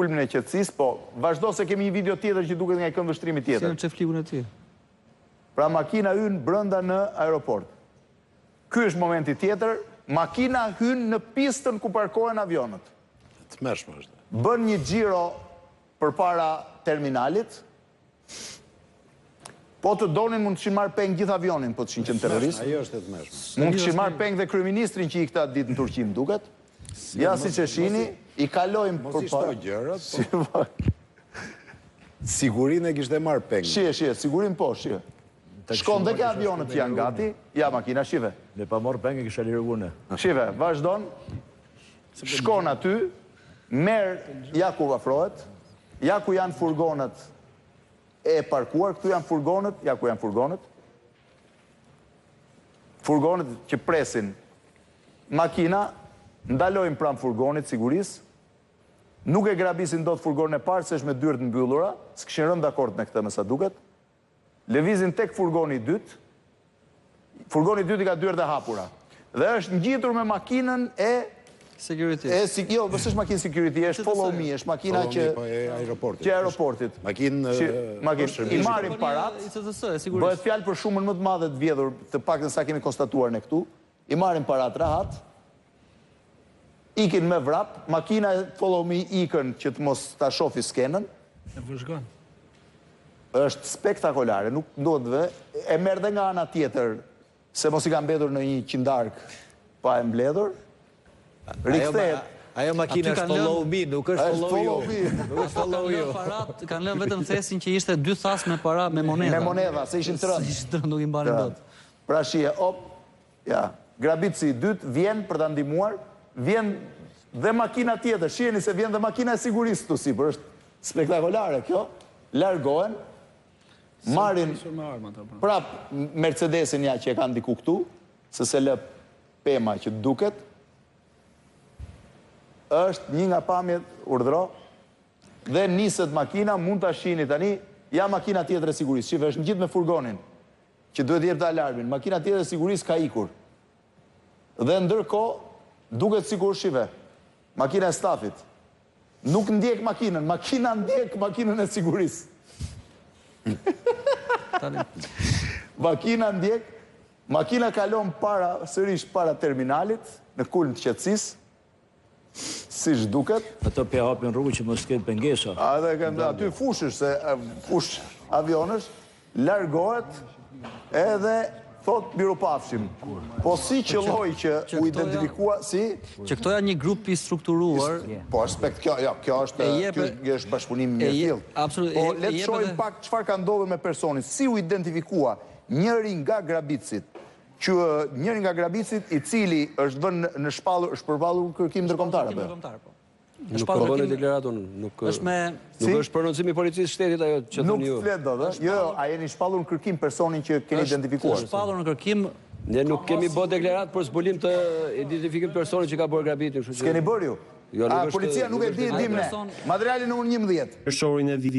kulmin e qetësisë, po vazhdo se kemi një video tjetër që duket nga i këmbvështrimi tjetër. Si në çeflikun e tij. Pra makina hyn brenda në aeroport. Ky është momenti tjetër, makina hyn në pistën ku parkohen avionët. Të mërshme është. Bën një xhiro përpara terminalit. Po të donin mund të kishin marrë peng gjithë avionin, po të kishin qenë terroristë. Ajo është e të mërshme. Mund të kishin marrë peng dhe kryeministrin që i këta ditë në Turqi, më duket. Ja siç e shihni, i kalojmë përpara gjërat. Sigurinë e kishte marrë peng. Shije, sigurin po, shije. Shkon dhe ke avionët që janë gati, ja makina, shive. Ne pa morë pengë, kisha lirëgune. Shive, vazhdon, shkon aty, merë, ja ku afrohet, ja ku janë furgonët e parkuar, këtu janë furgonët, ja ku janë furgonët. Furgonët që presin makina, ndalojnë pranë furgonit, sigurisë, nuk e grabisin do të furgonën e parë, se është me dyert mbyllura, s'kishin rënë dakord në këtë me sa duket. Lëvizin tek furgoni i dytë. Furgoni i dytë i ka dyert e hapura. Dhe është ngjitur me makinën e security. Jo, është makinë security, është follow me, është makina që aeroportit. Makinë i marrin parat. Bëhet fjalë për shumën më të madhe të vjedhur, të paktën sa kemi konstatuar ne këtu. I marrin parat rahat. Ikin me vrap, makina e follow me ikën që të mos ta shofi skenën. E vëzhgon. Është spektakolare, nuk duhet dhe, e merr dhe nga ana tjetër, se mos i ka mbetur në një qindark pa e mbledhur. Rikthehet. Ajo makina është follow me, nuk është follow you. Nuk është follow you. Kanë lënë vetëm thesin që ishte 2 thas me para me monedha. Me monedha, se ishin 3. Ishin 3, nuk i mbanin dot. Pra shije, ja, grabitësi i dytë vjen për ta ndihmuar, vjen dhe makina tjetër, shiheni se vjen dhe makina e sigurisë këtu sipër, është spektakolare kjo. Largohen, marrin prap Mercedesin ja që e kanë diku këtu, se se lë pema që duket, është një nga pamjet urdhro, dhe niset makina, mund ta shihni tani, ja makina tjetër e sigurisë, shive, është ngjit me furgonin, që duhet jep të alarmin, makina tjetër e sigurisë ka ikur. Dhe ndërkohë, duket sikur, shive, makina e stafit, nuk ndjek makinën, makina ndjek makinën e sigurisë. Makina ndjek, makina kalon sërish para terminalit, në kulm të qetësisë, si duket. Ato pe hapin rrugë që mos ketë pengesa. Aty fushësh, se fush avionësh, largohet edhe thot mirupafshim. Po si qëlloj që u identifikua, si? Që këto janë një grup i strukturuar. Po, aspekt, kjo është bashkëpunim mirë fill. Po, le të shohim pak çfarë ka ndodhur me personin. Si u identifikua njëri nga grabitësit, njëri nga grabitësit i cili është vënë në shpallur, është përballur kërkim ndërkombëtar apo? Nuk ka bënë deklaratën, nuk është prononcimi i policisë shtetit ajo që thoni ju. Nuk flet dot, jo, a jeni shpallur në kërkim personin që keni identifikuar? Është shpallur në kërkim. Ne nuk kemi bërë deklaratë për zbulim të identifikim personin që ka bërë grabitin. S'keni bërë ju? Policia nuk e di, dim ne. Materiali numër 11.